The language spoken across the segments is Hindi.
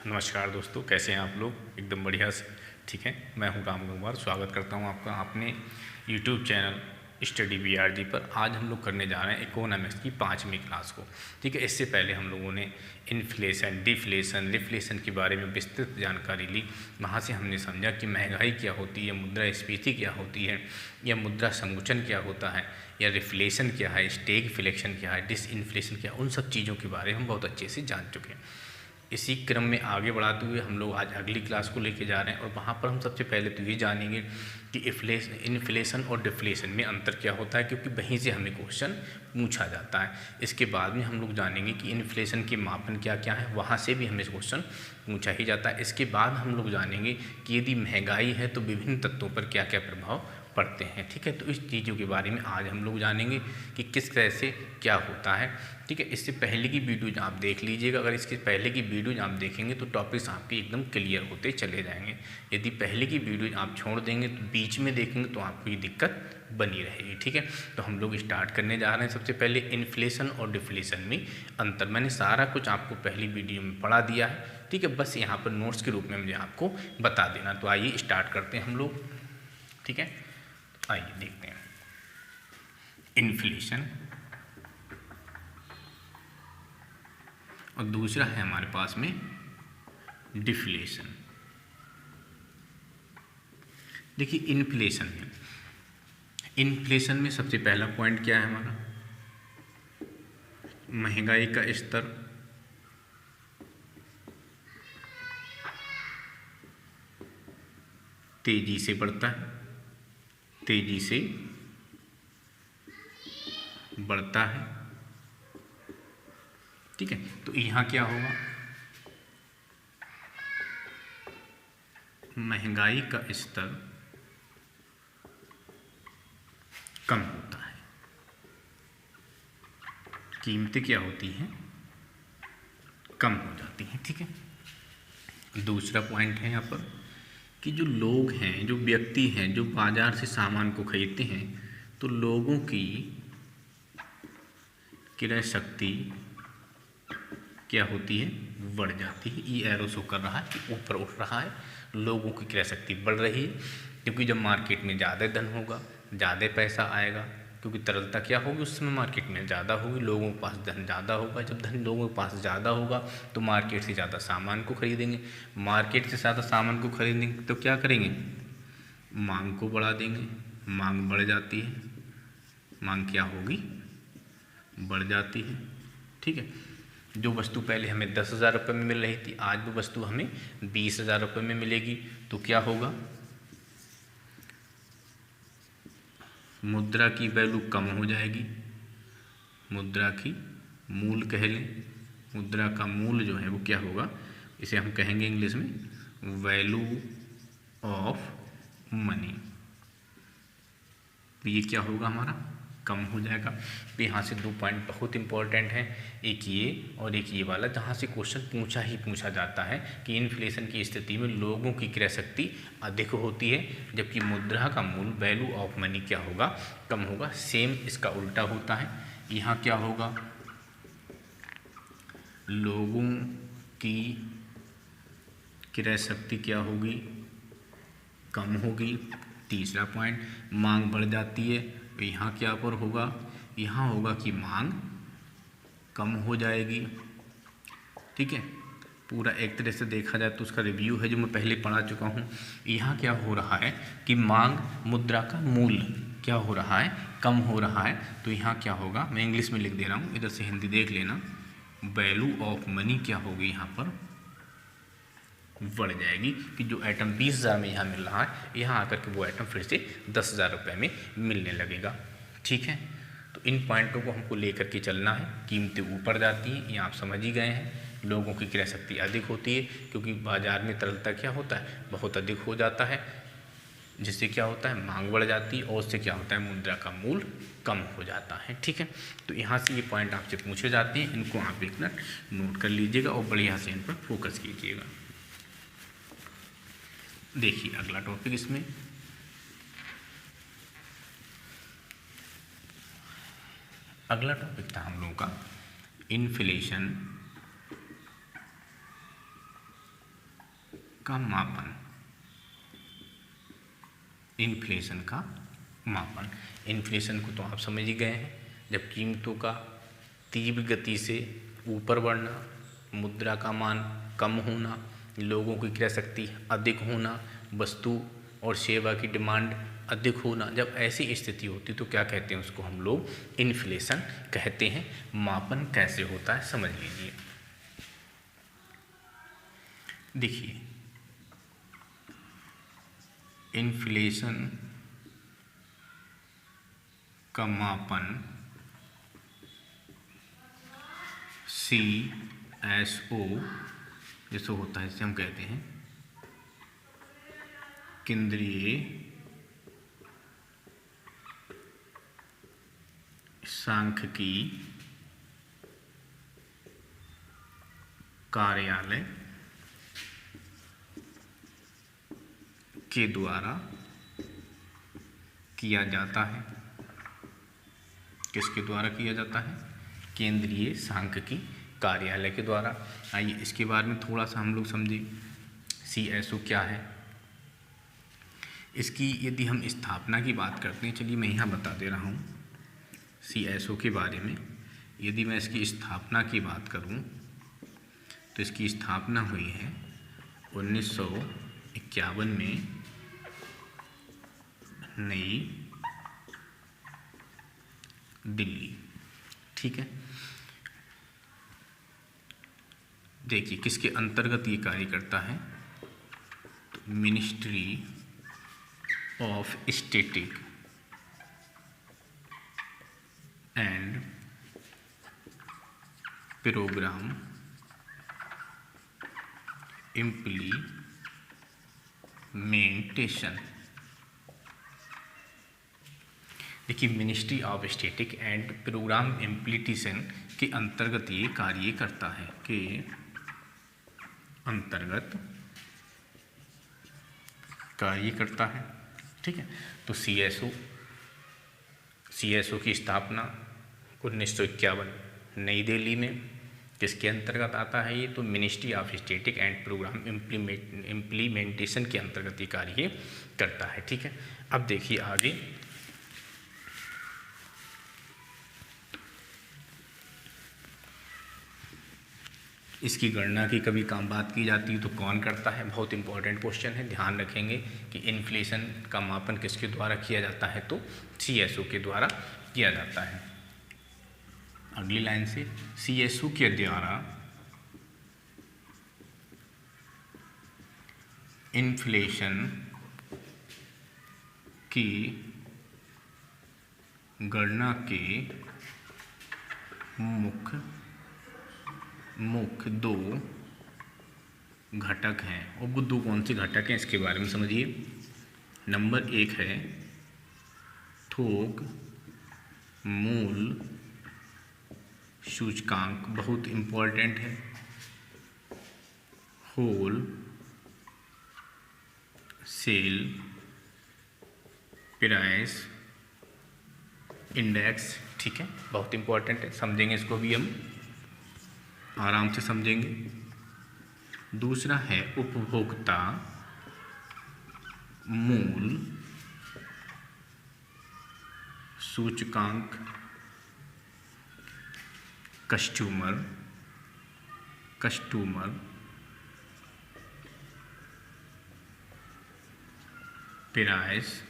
नमस्कार दोस्तों, कैसे हैं आप लोग? एकदम बढ़िया से। ठीक है, मैं हूं राम कुमार। स्वागत करता हूं आपका अपने यूट्यूब चैनल स्टडी BRG पर। आज हम लोग करने जा रहे हैं इकोनॉमिक्स की 5वीं क्लास को। ठीक है, इससे पहले हम लोगों ने इन्फ्लेशन, डिफ्लेशन, रिफ्लेशन के बारे में विस्तृत जानकारी ली। वहाँ से हमने समझा कि महंगाई क्या होती है, मुद्रास्फीति क्या होती है, या मुद्रा संकुचन क्या होता है, या रिफ्लेशन क्या है, स्टैगफ्लेशन क्या है, डिसइन्फ्लेशन क्या है। उन सब चीज़ों के बारे में हम बहुत अच्छे से जान चुके हैं। इसी क्रम में आगे बढ़ाते हुए हम लोग आज अगली क्लास को लेके जा रहे हैं, और वहाँ पर हम सबसे पहले तो ये जानेंगे कि इन्फ्लेशन और डिफ्लेशन में अंतर क्या होता है, क्योंकि वहीं से हमें क्वेश्चन पूछा जाता है। इसके बाद में हम लोग जानेंगे कि इन्फ्लेशन के मापन क्या क्या है, वहाँ से भी हमें क्वेश्चन पूछा ही जाता है। इसके बाद हम लोग जानेंगे कि यदि महंगाई है तो विभिन्न तत्वों पर क्या क्या प्रभाव पढ़ते हैं। ठीक है, तो इस चीज़ों के बारे में आज हम लोग जानेंगे कि किस तरह से क्या होता है। ठीक है, इससे पहले की वीडियोज आप देख लीजिएगा। अगर इसके पहले की वीडियोज आप देखेंगे तो टॉपिक्स आपके एकदम क्लियर होते चले जाएंगे। यदि पहले की वीडियोज आप छोड़ देंगे तो बीच में देखेंगे तो आपको ये दिक्कत बनी रहेगी। ठीक है, तो हम लोग स्टार्ट करने जा रहे हैं। सबसे पहले इन्फ्लेशन और डिफ्लेशन में अंतर। मैंने सारा कुछ आपको पहली वीडियो में पढ़ा दिया है। ठीक है, बस यहाँ पर नोट्स के रूप में मुझे आपको बता देना। तो आइए स्टार्ट करते हैं हम लोग। ठीक है, आइए देखते हैं इन्फ्लेशन, और दूसरा है हमारे पास में डिफ्लेशन। देखिए इन्फ्लेशन में सबसे पहला पॉइंट क्या है हमारा, महंगाई का स्तर तेजी से बढ़ता है, तेजी से बढ़ता है। ठीक है, तो यहाँ क्या होगा, महंगाई का स्तर कम होता है, कीमतें क्या होती हैं, कम हो जाती हैं। ठीक है, दूसरा पॉइंट है यहाँ पर कि जो लोग हैं, जो व्यक्ति हैं, जो बाजार से सामान को खरीदते हैं, तो लोगों की क्रय शक्ति क्या होती है, बढ़ जाती है। ये एरो शो कर रहा है कि ऊपर उठ रहा है, लोगों की क्रय शक्ति बढ़ रही है, क्योंकि जब मार्केट में ज़्यादा धन होगा, ज़्यादा पैसा आएगा, क्योंकि तरलता क्या होगी उस समय मार्केट में ज़्यादा होगी, लोगों के पास धन ज़्यादा होगा। जब धन लोगों के पास ज़्यादा होगा तो मार्केट से ज़्यादा सामान को खरीदेंगे, मार्केट से ज़्यादा सामान को खरीदेंगे तो क्या करेंगे, मांग को बढ़ा देंगे। मांग बढ़ जाती है, मांग क्या होगी, बढ़ जाती है। ठीक है, जो वस्तु पहले हमें 10,000 रुपये में मिल रही थी, आज वो वस्तु हमें 20,000 रुपये में मिलेगी। तो क्या होगा, मुद्रा की वैल्यू कम हो जाएगी। मुद्रा की मूल कह लें, मुद्रा का मूल जो है वो क्या होगा, इसे हम कहेंगे इंग्लिश में वैल्यू ऑफ मनी। तो ये क्या होगा, हमारा कम हो जाएगा। तो यहाँ से दो पॉइंट बहुत इंपॉर्टेंट हैं, एक ये और एक ये वाला, जहाँ से क्वेश्चन पूछा जाता है कि इन्फ्लेशन की स्थिति में लोगों की क्रय शक्ति अधिक होती है, जबकि मुद्रा का मूल वैल्यू ऑफ मनी क्या होगा, कम होगा। सेम इसका उल्टा होता है, यहाँ क्या होगा, लोगों की क्रय शक्ति क्या होगी, कम होगी। तीसरा पॉइंट, मांग बढ़ जाती है, तो यहाँ क्या पर होगा, यहाँ होगा कि मांग कम हो जाएगी। ठीक है, पूरा एक तरह से देखा जाए तो उसका रिव्यू है जो मैं पहले पढ़ा चुका हूँ। यहाँ क्या हो रहा है कि मांग, मुद्रा का मूल क्या हो रहा है, कम हो रहा है। तो यहाँ क्या होगा, मैं इंग्लिश में लिख दे रहा हूँ, इधर से हिंदी देख लेना, वैल्यू ऑफ मनी क्या होगी, यहाँ पर बढ़ जाएगी। कि जो आइटम 20,000 में यहाँ मिल रहा है, यहाँ आकर के वो आइटम फिर से 10,000 रुपये में मिलने लगेगा। ठीक है, तो इन पॉइंटों को हमको लेकर के चलना है। कीमतें ऊपर जाती हैं, ये आप समझ ही गए हैं। लोगों की क्रय शक्ति अधिक होती है, क्योंकि बाजार में तरलता क्या होता है, बहुत अधिक हो जाता है, जिससे क्या होता है, मांग बढ़ जाती है, और उससे क्या होता है, मुद्रा का मूल कम हो जाता है। ठीक है, तो यहाँ से ये पॉइंट आपसे पूछे जाते हैं, इनको आप एक मिनट नोट कर लीजिएगा और बढ़िया से इन पर फोकस कीजिएगा। देखिए अगला टॉपिक, इसमें अगला टॉपिक था हम लोगों का इन्फ्लेशन का मापन, इन्फ्लेशन का मापन। इन्फ्लेशन को तो आप समझ ही गए हैं, जब कीमतों का तीव्र गति से ऊपर बढ़ना, मुद्रा का मान कम होना, लोगों की क्रय शक्ति अधिक होना, वस्तु और सेवा की डिमांड अधिक होना, जब ऐसी स्थिति होती तो क्या कहते हैं उसको हम लोग इन्फ्लेशन कहते हैं। मापन कैसे होता है समझ लीजिए। देखिए इन्फ्लेशन का मापन CSO जैसे होता है, इसे हम कहते हैं केंद्रीय सांख्यिकी कार्यालय के द्वारा किया जाता है। किसके द्वारा किया जाता है? केंद्रीय सांख्यिकी कार्यालय के द्वारा। आइए इसके बारे में थोड़ा सा हम लोग समझें। CSO क्या है? इसकी यदि हम स्थापना की बात करते हैं, चलिए मैं यहाँ बता दे रहा हूँ CSO के बारे में। यदि मैं इसकी स्थापना की बात करूँ तो इसकी स्थापना हुई है 1951 में नई दिल्ली। ठीक है, देखिए किसके अंतर्गत ये कार्य करता है? तो ministry of static and programme implementation. देखिए ministry of static and programme implementation के अंतर्गत ये कार्य करता है, के अंतर्गत कार्य करता है। ठीक है, तो CSO की स्थापना 1951 नई दिल्ली में किसके अंतर्गत आता है? ये तो ministry of static and programme implementation के अंतर्गत ये कार्य करता है। ठीक है, अब देखिए आगे इसकी गणना की कभी काम बात की जाती है तो कौन करता है? बहुत इंपॉर्टेंट क्वेश्चन है, ध्यान रखेंगे कि इन्फ्लेशन का मापन किसके द्वारा किया जाता है? तो CSO के द्वारा किया जाता है। अगली लाइन से CSO के द्वारा इन्फ्लेशन की गणना के मुख्य दो घटक हैं। और वो दो कौन से घटक हैं इसके बारे में समझिए। नंबर 1 है थोक मूल सूचकांक, बहुत इम्पोर्टेंट है। Whole sale price index. ठीक है, बहुत इम्पोर्टेंट है, समझेंगे इसको भी हम आराम से समझेंगे। दूसरा है उपभोक्ता मूल सूचकांक, कस्टमर प्राइस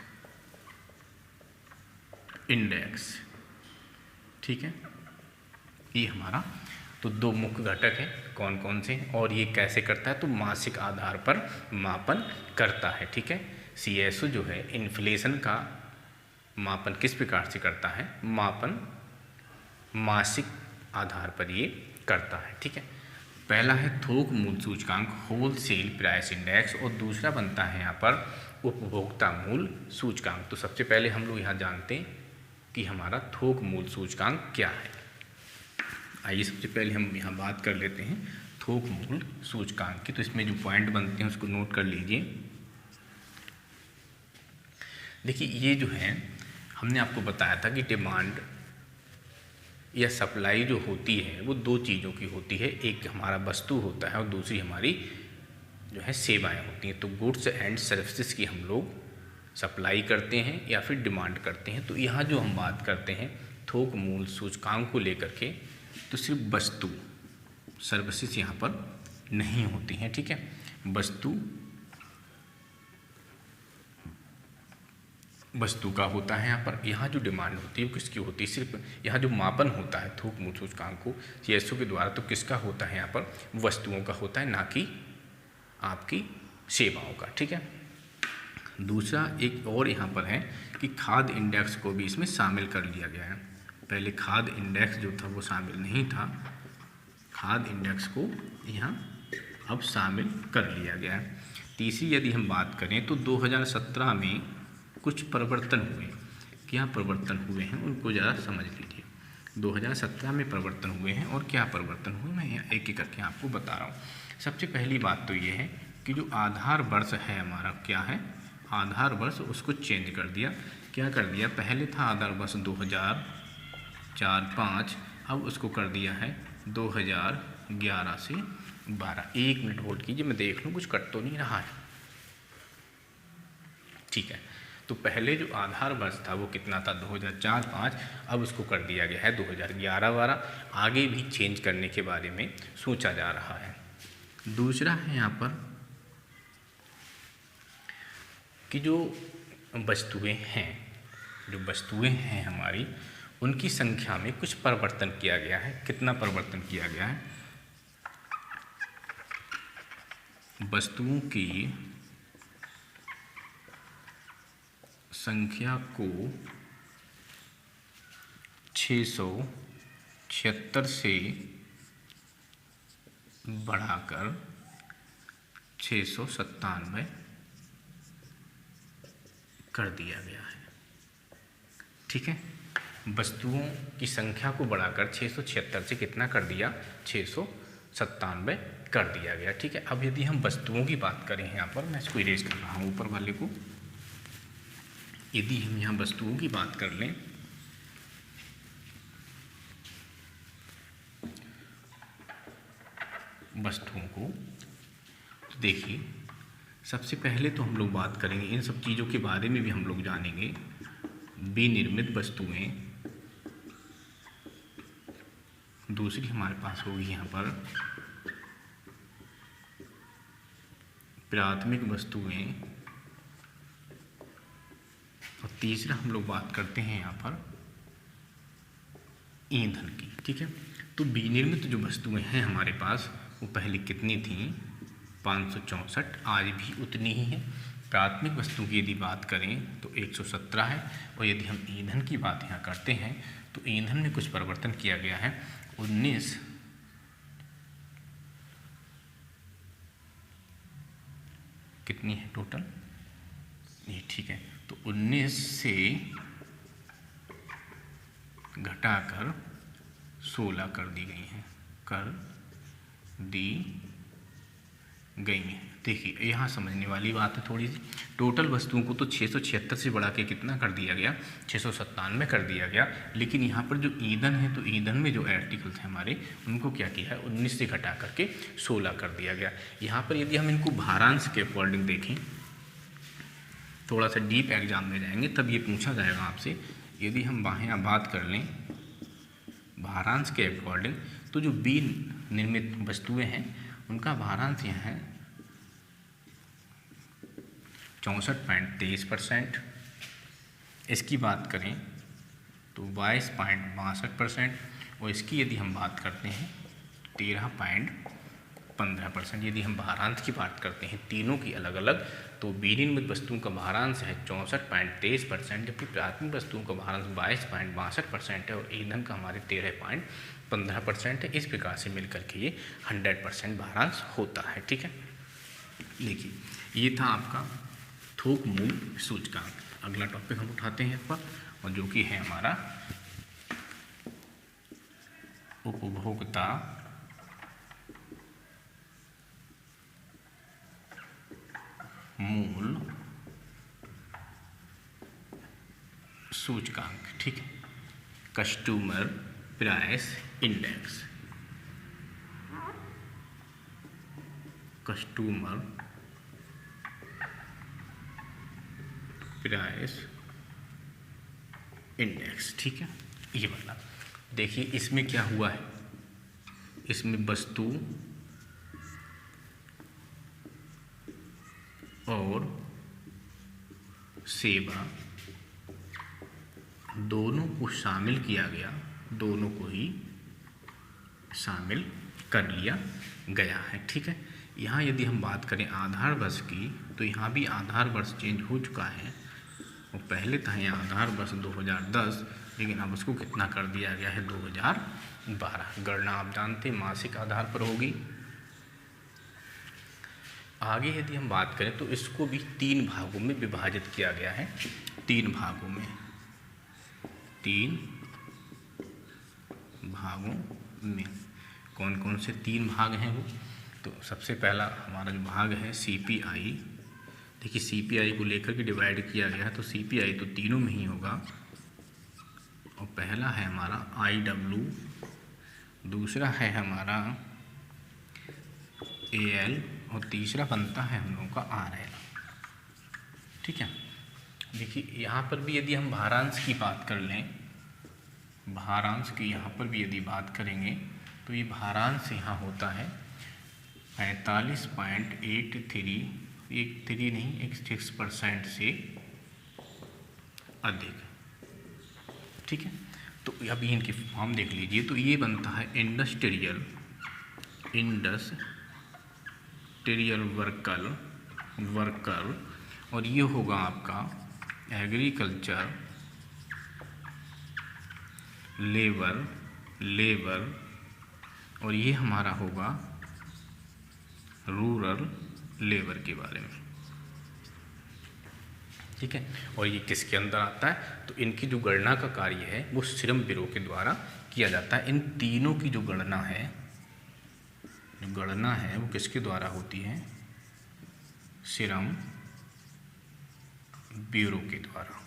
इंडेक्स। ठीक है, ये हमारा तो दो मुख्य घटक हैं। कौन कौन से? और ये कैसे करता है? तो मासिक आधार पर मापन करता है। ठीक है, CSO जो है इन्फ्लेशन का मापन किस प्रकार से करता है? मापन मासिक आधार पर ये करता है। ठीक है, पहला है थोक मूल सूचकांक, होल सेल प्राइस इंडेक्स, और दूसरा बनता है यहाँ पर उपभोक्ता मूल सूचकांक। तो सबसे पहले हम लोग यहाँ जानते हैं कि हमारा थोक मूल सूचकांक क्या है। आइए सबसे पहले हम यहाँ बात कर लेते हैं थोक मूल सूचकांक की। तो इसमें जो पॉइंट बनते हैं उसको नोट कर लीजिए। देखिए ये जो है हमने आपको बताया था कि डिमांड या सप्लाई जो होती है वो दो चीज़ों की होती है। एक हमारा वस्तु होता है और दूसरी हमारी जो है सेवाएं होती हैं। तो गुड्स एंड सर्विसेज की हम लोग सप्लाई करते हैं या फिर डिमांड करते हैं। तो यहाँ जो हम बात करते हैं थोक मूल्य सूचकांक को लेकर के, तो सिर्फ वस्तु, सर्विसेज यहाँ पर नहीं होती हैं, ठीक है। वस्तु का होता है यहाँ पर। यहाँ जो डिमांड होती है वो किसकी होती है, सिर्फ यहाँ जो मापन होता है थोक मूल्य सूचकांक को सीएसओ के द्वारा, तो किसका होता है यहाँ पर, वस्तुओं का होता है, ना कि आपकी सेवाओं का, ठीक है। दूसरा एक और यहाँ पर है कि खाद्य इंडेक्स को भी इसमें शामिल कर लिया गया है। पहले खाद्य इंडेक्स जो था वो शामिल नहीं था, खाद्य इंडेक्स को यहाँ अब शामिल कर लिया गया है। तीसरी यदि हम बात करें तो 2017 में कुछ परिवर्तन हुए। क्या परिवर्तन हुए हैं उनको ज़रा समझ लीजिए। 2017 में परिवर्तन हुए हैं, और क्या परिवर्तन हुए मैं यहाँ एक एक करके आपको बता रहा हूँ। सबसे पहली बात तो ये है कि जो आधार वर्ष है हमारा, क्या है, आधार वर्ष, उसको चेंज कर दिया। क्या कर दिया, पहले था आधार वर्ष 2004-05, अब उसको कर दिया है 2011 से 12। 1 मिनट होल्ड कीजिए, मैं देख लूँ कुछ कट तो नहीं रहा है, ठीक है। तो पहले जो आधार वर्ष था वो कितना था, 2004-05, अब उसको कर दिया गया है 2011-12। आगे भी चेंज करने के बारे में सोचा जा रहा है। दूसरा है यहाँ पर कि जो वस्तुएं हैं हमारी, उनकी संख्या में कुछ परिवर्तन किया गया है। कितना परिवर्तन किया गया है, वस्तुओं की संख्या को 676 से बढ़ाकर 697 कर दिया गया है, ठीक है। वस्तुओं की संख्या को बढ़ाकर 676 से कितना कर दिया, 697 कर दिया गया, ठीक है। अब यदि हम वस्तुओं की बात करें, यहाँ पर मैं इसको इरेज कर रहा हूँ ऊपर वाले को। यदि हम यहाँ वस्तुओं की बात कर लें, वस्तुओं को, तो देखिए सबसे पहले तो हम लोग बात करेंगे, इन सब चीज़ों के बारे में भी हम लोग जानेंगे। विनिर्मित वस्तुएं, दूसरी हमारे पास होगी यहाँ पर प्राथमिक वस्तुएं, और तीसरा हम लोग बात करते हैं यहाँ पर ईंधन की, ठीक है। तो विनिर्मित जो वस्तुएं हैं हमारे पास वो पहले कितनी थी, 564, आज भी उतनी ही है। प्राथमिक वस्तु की यदि बात करें तो 117 है। और यदि हम ईंधन की बात यहाँ करते हैं तो ईंधन में कुछ परिवर्तन किया गया है। 19 कितनी है टोटल, ये ठीक है। तो 19 से घटाकर 16 कर दी गई हैं। देखिए यहाँ समझने वाली बात है थोड़ी सी। टोटल वस्तुओं को तो 676 से बढ़ा के कितना कर दिया गया, 697 कर दिया गया। लेकिन यहाँ पर जो ईंधन है, तो ईंधन में जो आर्टिकल्स हैं हमारे, उनको क्या किया है, 19 से घटा करके 16 कर दिया गया। यहाँ पर यदि हम इनको भारांश के अकॉर्डिंग देखें, थोड़ा सा डीप एग्जाम में जाएंगे तब ये पूछा जाएगा आपसे। यदि हम यहाँ बात कर लें भारांश के अकॉर्डिंग, तो जो विनिर्मित वस्तुएं हैं उनका भारांश यहाँ है 64.23%। इसकी बात करें तो 22.62%, और इसकी यदि हम बात करते हैं 13.15%। यदि हम भारांश की बात करते हैं तीनों की अलग अलग, तो विनिर्मित वस्तुओं का भारांश है 64.23%, जबकि प्राथमिक वस्तुओं का भारांश 22.62% है, और ईंधन का हमारे 13.15% है। इस प्रकार से मिलकर के ये 100% भारांश होता है, ठीक है। देखिए ये था आपका थोक मूल्य सूचकांक। अगला टॉपिक हम उठाते हैं इस पर, और जो कि है हमारा उपभोक्ता मूल्य सूचकांक, ठीक है, customer price index, customer price index, ठीक है। ये वाला देखिए, इसमें क्या हुआ है, इसमें वस्तु और सेवा दोनों को शामिल किया गया, दोनों को ही शामिल कर लिया गया है, ठीक है। यहाँ यदि हम बात करें आधार वर्ष की, तो यहाँ भी आधार वर्ष चेंज हो चुका है। वो पहले था यहाँ आधार वर्ष 2010, लेकिन अब उसको कितना कर दिया गया है 2012। गणना आप जानते हैं मासिक आधार पर होगी। आगे यदि हम बात करें तो इसको भी 3 भागों में विभाजित किया गया है, 3 भागों में, 3 भागों में। कौन कौन से 3 भाग हैं वो? तो सबसे पहला हमारा जो भाग है CPI, देखिए CPI को लेकर के डिवाइड किया गया है, तो CPI तो तीनों में ही होगा। और पहला है हमारा IW, दूसरा है हमारा AL, और तीसरा बनता है हम लोगों का RL, ठीक है। देखिए यहाँ पर भी यदि हम भारांश की बात कर लें, भारांश की यहाँ पर भी यदि बात करेंगे तो ये भारांश यहाँ होता है 45.83 से अधिक, ठीक है। तो अभी इनकी फॉर्म देख लीजिए, तो ये बनता है इंडस्ट्रियल वर्कर, और ये होगा आपका एग्रीकल्चर लेबर, और ये हमारा होगा रूरल लेबर के बारे में, ठीक है। और ये किसके अंदर आता है? तो इनकी जो गणना का कार्य है वो श्रम ब्यूरो के द्वारा किया जाता है। इन तीनों की जो गणना है वो किसके द्वारा होती है? श्रम ब्यूरो के द्वारा।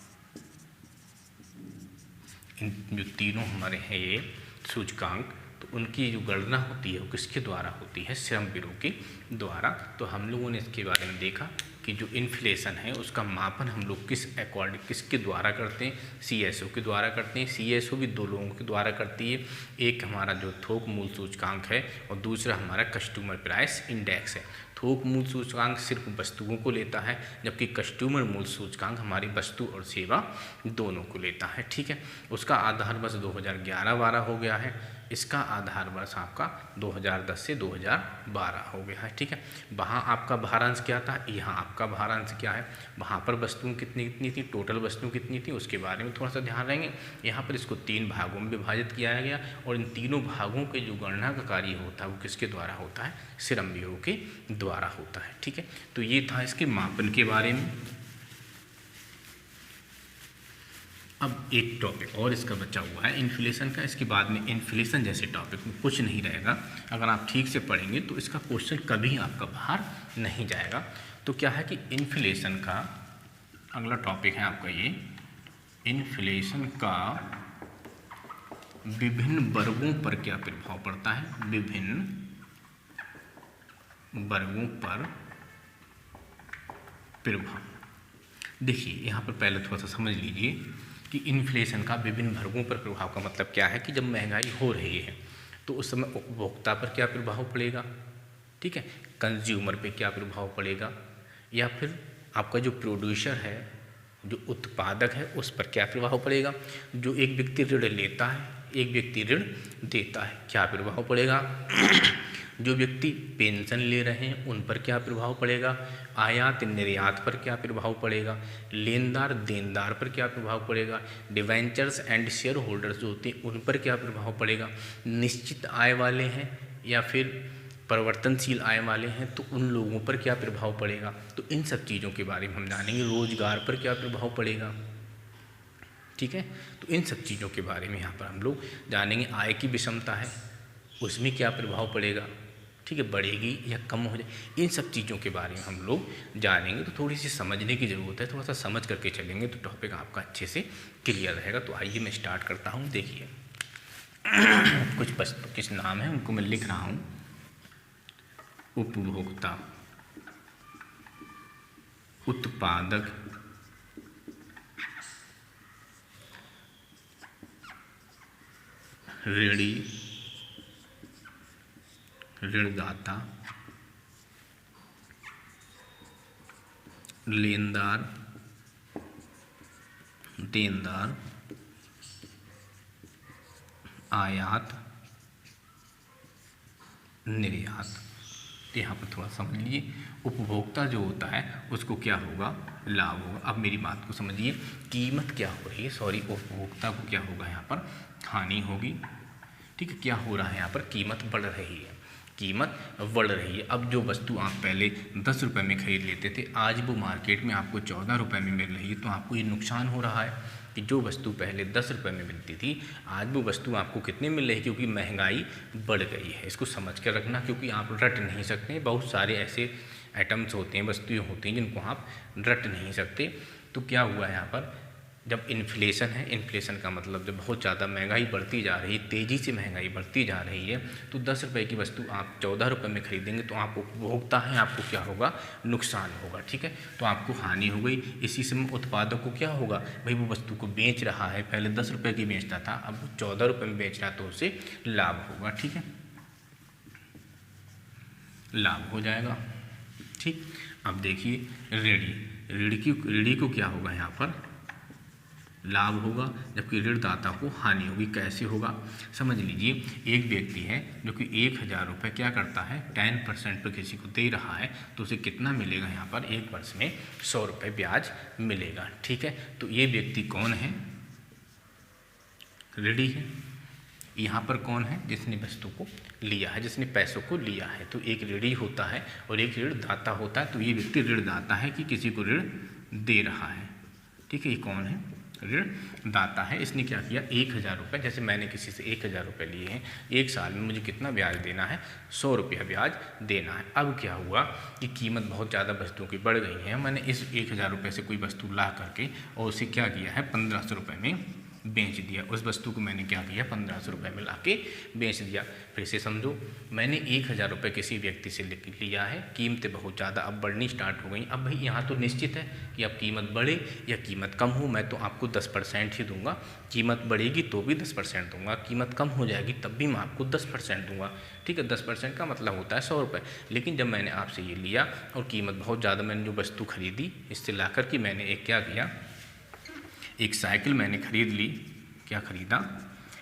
इन जो तीनों हमारे हैं ये सूचकांक, तो उनकी जो गणना होती है वो किसके द्वारा होती है? श्रम ब्यूरो के द्वारा। तो हम लोगों ने इसके बारे में देखा कि जो इन्फ्लेशन है उसका मापन हम लोग किसके द्वारा करते हैं? CSO के द्वारा करते हैं। CSO भी 2 लोगों के द्वारा करती है, एक हमारा जो थोक मूल्य सूचकांक है और दूसरा हमारा कस्टमर प्राइस इंडेक्स है। थोक मूल्य सूचकांक सिर्फ वस्तुओं को लेता है, जबकि कस्टमर मूल्य सूचकांक हमारी वस्तु और सेवा दोनों को लेता है, ठीक है। उसका आधार वर्ष 2011-12 हो गया है, इसका आधार वर्ष आपका 2010 से 2012 हो गया है, ठीक है। वहाँ आपका भारांश क्या था, यहाँ आपका भारांश क्या है, वहाँ पर वस्तुएं कितनी थी, टोटल वस्तुएं कितनी थी, उसके बारे में थोड़ा सा ध्यान रहेंगे। यहाँ पर इसको 3 भागों में विभाजित किया गया, और इन तीनों भागों के जो गणना का कार्य होता है वो किसके द्वारा होता है? श्रम ब्यूरो के द्वारा होता है, ठीक है। तो ये था इसके मापन के बारे में। अब एक टॉपिक और इसका बचा हुआ है इन्फ्लेशन का। इसके बाद में इन्फ्लेशन जैसे टॉपिक में कुछ नहीं रहेगा। अगर आप ठीक से पढ़ेंगे तो इसका क्वेश्चन कभी आपका बाहर नहीं जाएगा। तो क्या है कि इन्फ्लेशन का अगला टॉपिक है आपका ये, इन्फ्लेशन का विभिन्न वर्गों पर क्या प्रभाव पड़ता है? विभिन्न वर्गों पर प्रभाव। देखिए यहाँ पर पहले थोड़ा सा समझ लीजिए कि इन्फ्लेशन का विभिन्न वर्गों पर प्रभाव का मतलब क्या है कि जब महंगाई हो रही है तो उस समय उपभोक्ता पर क्या प्रभाव पड़ेगा, ठीक है, कंज्यूमर पे क्या प्रभाव पड़ेगा, या फिर आपका जो प्रोड्यूसर है, जो उत्पादक है, उस पर क्या प्रभाव पड़ेगा, जो एक व्यक्ति ऋण लेता है, एक व्यक्ति ऋण देता है, क्या प्रभाव पड़ेगा, जो व्यक्ति पेंशन ले रहे हैं उन पर क्या प्रभाव पड़ेगा, आयात निर्यात पर क्या प्रभाव पड़ेगा, लेनदार देनदार पर क्या प्रभाव पड़ेगा, डिवेंचर्स एंड शेयर होल्डर्स जो होते हैं उन पर क्या प्रभाव पड़ेगा, निश्चित आय वाले हैं या फिर परिवर्तनशील आय वाले हैं तो उन लोगों पर क्या प्रभाव पड़ेगा। तो इन सब चीज़ों के बारे में हम जानेंगे। रोजगार पर क्या प्रभाव पड़ेगा, ठीक है। तो इन सब चीज़ों के बारे में यहाँ पर हम लोग जानेंगे। आय की विषमता है उसमें क्या प्रभाव पड़ेगा, ठीक है, बढ़ेगी या कम हो जाए, इन सब चीज़ों के बारे में हम लोग जानेंगे। तो थोड़ी सी समझने की ज़रूरत है, थोड़ा सा समझ करके चलेंगे तो टॉपिक आपका अच्छे से क्लियर रहेगा। तो आइए मैं स्टार्ट करता हूँ। देखिए कुछ नाम है उनको मैं लिख रहा हूँ। उपभोक्ता, उत्पादक, ऋणी, ऋणदाता, लेनदार, देनदार, आयात, निर्यात। तो यहाँ पर थोड़ा समझ लीजिए, उपभोक्ता जो होता है उसको क्या होगा, लाभ होगा। अब मेरी बात को समझिए, कीमत क्या हो रही है, सॉरी, उपभोक्ता को क्या होगा यहाँ पर, हानि होगी। ठीक है, क्या हो रहा है यहाँ पर, कीमत बढ़ रही है, कीमत बढ़ रही है। अब जो वस्तु आप पहले 10 रुपये में खरीद लेते थे, आज वो मार्केट में आपको 14 रुपये में मिल रही है, तो आपको ये नुकसान हो रहा है कि जो वस्तु पहले 10 रुपये में मिलती थी, आज वो वस्तु आपको कितने मिल रही है, क्योंकि महंगाई बढ़ गई है। इसको समझ कर रखना, क्योंकि आप रट नहीं सकते, बहुत सारे ऐसे आइटम्स होते हैं, वस्तुएँ होती हैं जिनको आप रट नहीं सकते। तो क्या हुआ है यहाँ पर, जब इन्फ्लेशन है, इन्फ्लेशन का मतलब जब बहुत ज़्यादा महंगाई बढ़ती जा रही है, तेज़ी से महंगाई बढ़ती जा रही है, तो 10 रुपये की वस्तु आप 14 रुपये में खरीदेंगे, तो आप उपभोक्ता हैं, आपको क्या होगा, नुकसान होगा। ठीक है, तो आपको हानि हो गई। इसी समय उत्पादक को क्या होगा, भाई वो वस्तु को बेच रहा है, पहले 10 रुपये की बेचता था, अब वो 14 रुपये में बेच रहा, तो उसे लाभ होगा। ठीक है, लाभ हो जाएगा। ठीक, अब देखिए ऋणी को क्या होगा, यहाँ पर लाभ होगा, जबकि ऋणदाता को हानि होगी। कैसे होगा, समझ लीजिए, एक व्यक्ति है जो कि 1000 रुपये क्या करता है, 10% पर किसी को दे रहा है, तो उसे कितना मिलेगा, यहाँ पर 1 वर्ष में 100 रुपये ब्याज मिलेगा। ठीक है, तो ये व्यक्ति कौन है, ऋणी है। यहाँ पर कौन है, जिसने वस्तु को लिया है, जिसने पैसों को लिया है। तो एक ऋणी होता है और एक ऋणदाता होता है। तो ये व्यक्ति ऋणदाता है कि किसी को ऋण दे रहा है। ठीक है, ये कौन है, ऋणदाता है। इसने क्या किया, 1000 रुपये, जैसे मैंने किसी से 1000 रुपये लिए हैं, एक साल में मुझे कितना ब्याज देना है, 100 रुपया ब्याज देना है। अब क्या हुआ कि कीमत बहुत ज़्यादा वस्तुओं की बढ़ गई है, मैंने इस 1000 रुपये से कोई वस्तु ला करके और उसे क्या किया है, 1500 रुपये में बेच दिया। उस वस्तु को मैंने क्या किया, 1500 रुपये में लाके बेच दिया। फिर से समझो, मैंने 1000 रुपये किसी व्यक्ति से लिया है, कीमतें बहुत ज़्यादा अब बढ़नी स्टार्ट हो गई। अब भाई यहाँ तो निश्चित है कि अब कीमत बढ़े या कीमत कम हो, मैं तो आपको 10% ही दूंगा। कीमत बढ़ेगी तो भी 10% दूंगा, कीमत कम हो जाएगी तब भी मैं आपको 10% दूंगा। ठीक है, 10% का मतलब होता है 100 रुपये। लेकिन जब मैंने आपसे ये लिया और कीमत बहुत ज़्यादा, मैंने जो वस्तु खरीदी, इससे ला कर के मैंने एक क्या किया, एक साइकिल मैंने खरीद ली। क्या खरीदा,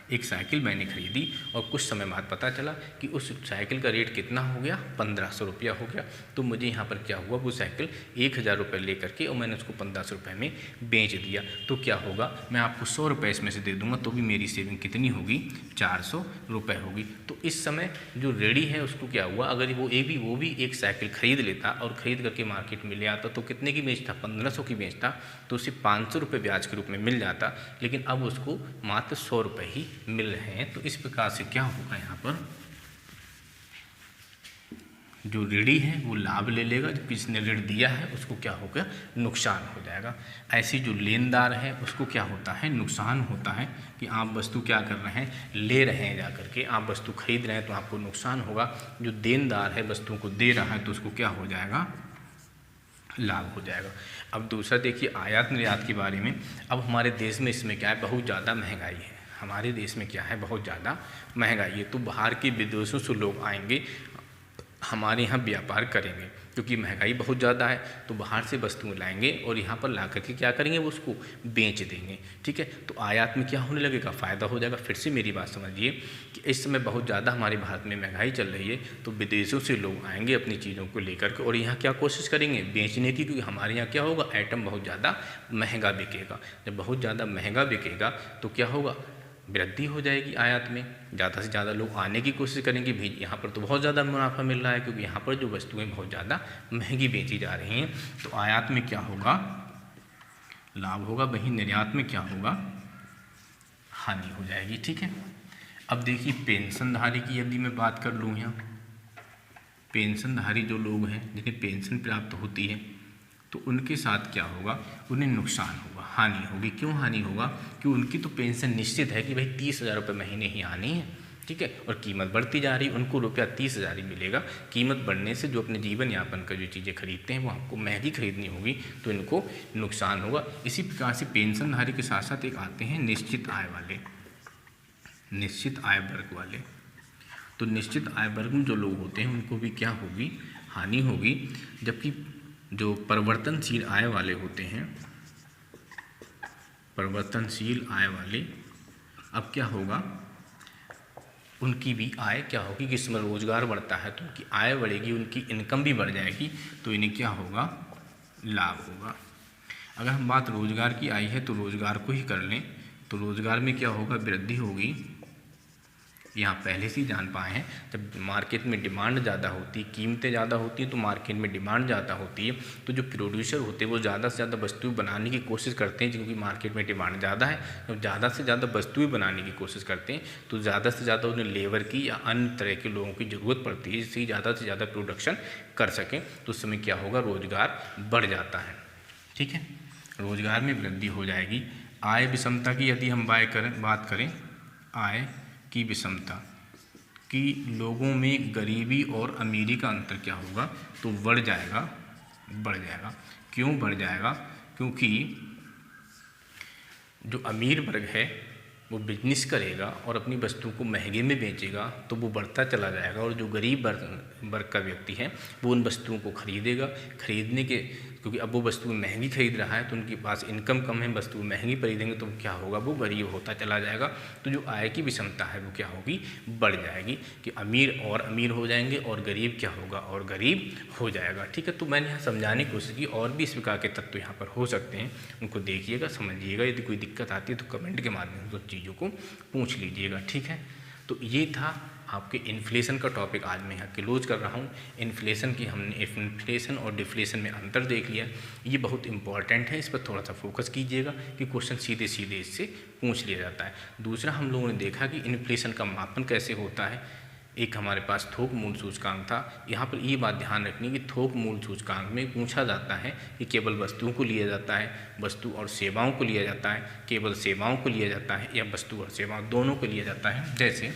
एक साइकिल मैंने खरीदी और कुछ समय बाद पता चला कि उस साइकिल का रेट कितना हो गया, 1500 रुपया हो गया। तो मुझे यहाँ पर क्या हुआ, वो साइकिल 1000 रुपये ले करके और मैंने उसको 1500 रुपये में बेच दिया। तो क्या होगा, मैं आपको 100 रुपये इसमें से दे दूँगा, तो भी मेरी सेविंग कितनी होगी, 400 रुपये होगी। तो इस समय जो ऋणी है उसको क्या हुआ, अगर वो भी एक साइकिल खरीद लेता और ख़रीद करके मार्केट में ले आता, तो कितने की बेचता, 1500 की बेचता, तो उसे 500 रुपये ब्याज के रूप में मिल जाता। लेकिन अब उसको मात्र 100 रुपये ही मिल रहे हैं। तो इस प्रकार से क्या होगा, यहाँ पर जो ऋणी है वो लाभ ले लेगा, जबकि जिसने ऋण दिया है उसको क्या होगा, नुकसान हो जाएगा। ऐसी जो लेनदार है उसको क्या होता है, नुकसान होता है कि आप वस्तु क्या कर रहे हैं, ले रहे हैं, जा करके आप वस्तु खरीद रहे हैं तो आपको नुकसान होगा। जो देनदार है वस्तु को दे रहा है तो उसको क्या हो जाएगा, लाभ हो जाएगा। अब दूसरा देखिए, आयात निर्यात के बारे में। अब हमारे देश में इसमें क्या है, बहुत ज़्यादा महंगाई है। हमारे देश में क्या है, बहुत ज़्यादा महंगाई है। तो बाहर के विदेशों से लोग आएंगे, हमारे यहाँ व्यापार करेंगे, क्योंकि महंगाई बहुत ज़्यादा है। तो बाहर से वस्तुएं लाएंगे और यहाँ पर ला करके क्या करेंगे, वो उसको बेच देंगे। ठीक है, तो आयात में क्या होने लगेगा, फ़ायदा हो जाएगा। फिर से मेरी बात समझिए कि इस समय बहुत ज़्यादा हमारे भारत में महंगाई चल रही है, तो विदेशों से लोग आएंगे अपनी चीज़ों को लेकर के और यहाँ क्या कोशिश करेंगे, बेचने की, क्योंकि हमारे यहाँ क्या होगा, आइटम बहुत ज़्यादा महंगा बिकेगा। जब बहुत ज़्यादा महंगा बिकेगा तो क्या होगा, वृद्धि हो जाएगी आयात में, ज़्यादा से ज़्यादा लोग आने की कोशिश करेंगे। भी यहाँ पर तो बहुत ज़्यादा मुनाफा मिल रहा है, क्योंकि यहाँ पर जो वस्तुएं बहुत ज़्यादा महंगी बेची जा रही हैं। तो आयात में क्या होगा, लाभ होगा, वहीं निर्यात में क्या होगा, हानि हो जाएगी। ठीक है, अब देखिए पेंशनधारी की यदि मैं बात कर लूँ, यहाँ पेंशनधारी जो लोग हैं जिन्हें पेंशन प्राप्त होती है, तो उनके साथ क्या होगा, उन्हें नुकसान होगा, हानि होगी। क्यों हानि होगा, कि उनकी तो पेंशन निश्चित है कि भाई 30,000 रुपये महीने ही आनी है। ठीक है, और कीमत बढ़ती जा रही है, उनको रुपया 30,000 ही मिलेगा। कीमत बढ़ने से जो अपने जीवन यापन का जो चीज़ें खरीदते हैं वो आपको महंगी खरीदनी होगी, तो इनको नुकसान होगा। इसी प्रकार से पेंशनधारी के साथ साथ एक आते हैं निश्चित आय वाले। निश्चित आय वर्ग वाले। तो निश्चित आय वर्ग में जो लोग होते हैं उनको भी क्या होगी, हानि होगी, जबकि जो परिवर्तनशील आय वाले होते हैं, परिवर्तनशील आय वाले, अब क्या होगा, उनकी भी आय क्या होगी कि इसमें रोजगार बढ़ता है तो उनकी आय बढ़ेगी, उनकी इनकम भी बढ़ जाएगी, तो इन्हें क्या होगा, लाभ होगा। अगर हम बात रोजगार की आई है तो रोजगार को ही कर लें, तो रोजगार में क्या होगा, वृद्धि होगी। यहाँ पहले से ही जान पाए हैं, जब मार्केट में डिमांड ज़्यादा होती है, कीमतें ज़्यादा होती है, तो मार्केट में डिमांड ज़्यादा होती है, तो जो प्रोड्यूसर होते हैं वो ज़्यादा से ज़्यादा वस्तुएं बनाने की कोशिश करते हैं, क्योंकि मार्केट में डिमांड ज़्यादा है। जब ज़्यादा से ज़्यादा वस्तुएं बनाने की कोशिश करते हैं तो ज़्यादा से ज़्यादा उन्हें लेबर की या अन्य तरह के लोगों की ज़रूरत पड़ती है, जिससे ज़्यादा से ज़्यादा प्रोडक्शन कर सकें, तो उस समय क्या होगा, रोजगार बढ़ जाता है। ठीक है, रोजगार में वृद्धि हो जाएगी। आय विषमता की यदि हम बात करें, आय की विषमता कि लोगों में गरीबी और अमीरी का अंतर क्या होगा, तो बढ़ जाएगा, बढ़ जाएगा। क्यों बढ़ जाएगा, क्योंकि जो अमीर वर्ग है वो बिजनेस करेगा और अपनी वस्तुओं को महंगे में बेचेगा, तो वो बढ़ता चला जाएगा, और जो गरीब वर्ग का व्यक्ति है वो उन वस्तुओं को खरीदेगा, खरीदने के, क्योंकि अब वो वस्तु महंगी खरीद रहा है तो उनके पास इनकम कम है, वस्तु महंगी खरीदेंगे तो क्या होगा, वो गरीब होता चला जाएगा। तो जो आय की विषमता है वो क्या होगी, बढ़ जाएगी, कि अमीर और अमीर हो जाएंगे और गरीब क्या होगा, और गरीब हो जाएगा। ठीक है, तो मैंने यहाँ समझाने की कोशिश की, और भी इस प्रकार के तत्व यहाँ पर हो सकते हैं, उनको देखिएगा, समझिएगा। यदि कोई दिक्कत आती है तो कमेंट के माध्यम से उन चीज़ों को पूछ लीजिएगा। ठीक है, तो ये था आपके इन्फ्लेशन का टॉपिक, आज मैं यहाँ क्लोज कर रहा हूँ। इन्फ्लेशन की हमने इन्फ्लेशन और डिफ्लेशन में अंतर देख लिया, ये बहुत इंपॉर्टेंट है, इस पर थोड़ा सा फोकस कीजिएगा कि क्वेश्चन सीधे सीधे इससे पूछ लिया जाता है। दूसरा, हम लोगों ने देखा कि इन्फ्लेशन का मापन कैसे होता है। एक हमारे पास थोक मूल सूचकांक था, यहाँ पर ये बात ध्यान रखनी कि थोक मूल सूचकांक में पूछा जाता है कि केवल वस्तुओं को लिया जाता है, वस्तु और सेवाओं को लिया जाता है, केवल सेवाओं को लिया जाता है, या वस्तु और सेवाओं दोनों को लिया जाता है। जैसे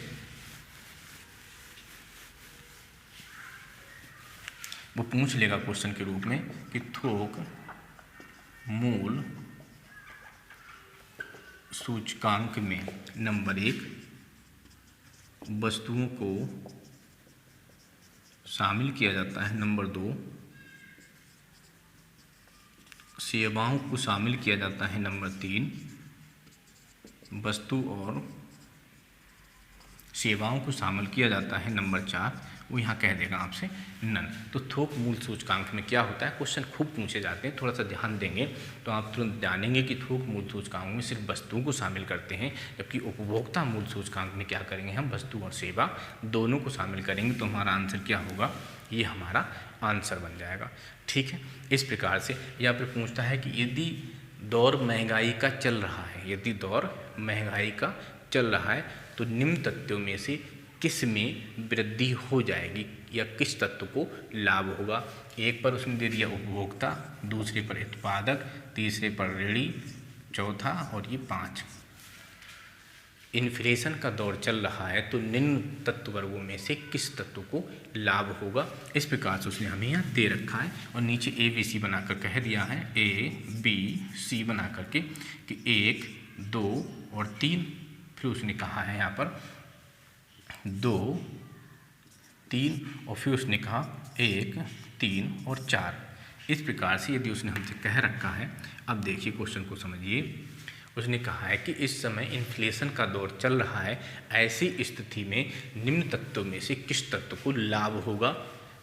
वो पूछ लेगा क्वेश्चन के रूप में कि थोक मूल सूचकांक में नंबर 1 वस्तुओं को शामिल किया जाता है, नंबर 2 सेवाओं को शामिल किया जाता है, नंबर 3 वस्तु और सेवाओं को शामिल किया जाता है, नंबर 4 वो यहाँ कह देगा आपसे नन। तो थोक मूल सूचकांक में क्या होता है, क्वेश्चन खूब पूछे जाते हैं, थोड़ा सा ध्यान देंगे तो आप तुरंत जानेंगे कि थोक मूल सूचकांक में सिर्फ वस्तुओं को शामिल करते हैं, जबकि उपभोक्ता मूल सूचकांक में क्या करेंगे, हम वस्तु और सेवा दोनों को शामिल करेंगे। तो हमारा आंसर क्या होगा, ये हमारा आंसर बन जाएगा। ठीक है, इस प्रकार से यहाँ पर पूछता है कि यदि दौर महंगाई का चल रहा है, यदि दौर महंगाई का चल रहा है तो निम्न तत्वों में से किस में वृद्धि हो जाएगी, या किस तत्व को लाभ होगा। एक पर उसने दे दिया उपभोक्ता, दूसरे पर उत्पादक, तीसरे पर ऋणी, चौथा और ये 5। इन्फ्लेशन का दौर चल रहा है तो निम्न तत्व वर्गों में से किस तत्व को लाभ होगा, इस प्रकार से उसने हमें यहाँ दे रखा है, और नीचे ABC बनाकर कह दिया है, ABC बना करके कि 1, 2 और 3, फिर उसने कहा है यहाँ पर 2, 3 और फिर उसने कहा 1, 3 और 4। इस प्रकार से यदि उसने हमसे कह रखा है, अब देखिए क्वेश्चन को समझिए। उसने कहा है कि इस समय इन्फ्लेशन का दौर चल रहा है, ऐसी स्थिति में निम्न तत्वों में से किस तत्व को लाभ होगा।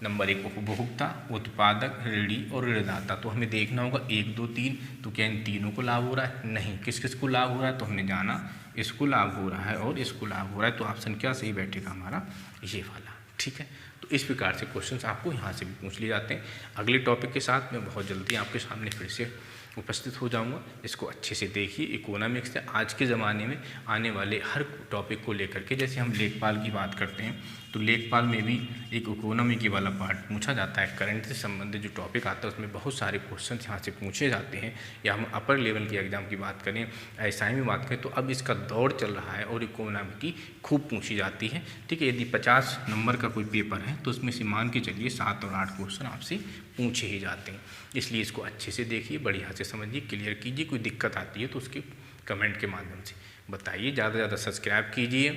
नंबर 1 उपभोक्ता, उत्पादक, ऋणी और ऋणदाता। तो हमें देखना होगा 1, 2, 3, तो क्या इन तीनों को लाभ हो रहा है, नहीं, किस किस को लाभ हो रहा है, तो हमने जाना इसको लाभ हो रहा है और इसको लाभ हो रहा है, तो ऑप्शन क्या सही बैठेगा हमारा, ये वाला। ठीक है, तो इस प्रकार से क्वेश्चंस आपको यहाँ से भी पूछ लिए जाते हैं। अगले टॉपिक के साथ मैं बहुत जल्दी आपके सामने फिर से उपस्थित हो जाऊंगा, इसको अच्छे से देखिए। इकोनॉमिक्स से आज के ज़माने में आने वाले हर टॉपिक को लेकर के, जैसे हम लेखपाल की बात करते हैं तो लेखपाल में भी एक इकोनॉमी की वाला पार्ट पूछा जाता है, करंट से संबंधित जो टॉपिक आता है उसमें बहुत सारे क्वेश्चन यहाँ से पूछे जाते हैं। या हम अपर लेवल के एग्जाम की बात करें, एसआई में बात करें, तो अब इसका दौर चल रहा है और इकोनॉमी की खूब पूछी जाती है। ठीक है, यदि 50 नंबर का कोई पेपर है तो उसमें से मान के चलिए 7 और 8 क्वेश्चन आपसे पूछे ही जाते हैं, इसलिए इसको अच्छे से देखिए, बढ़िया से समझिए, क्लियर कीजिए। कोई दिक्कत आती है तो उसके कमेंट के माध्यम से बताइए। ज़्यादा से ज़्यादा सब्सक्राइब कीजिए,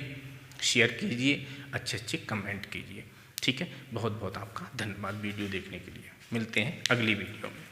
शेयर कीजिए, अच्छे अच्छे कमेंट कीजिए। ठीक है, बहुत बहुत आपका धन्यवाद वीडियो देखने के लिए। मिलते हैं अगली वीडियो में।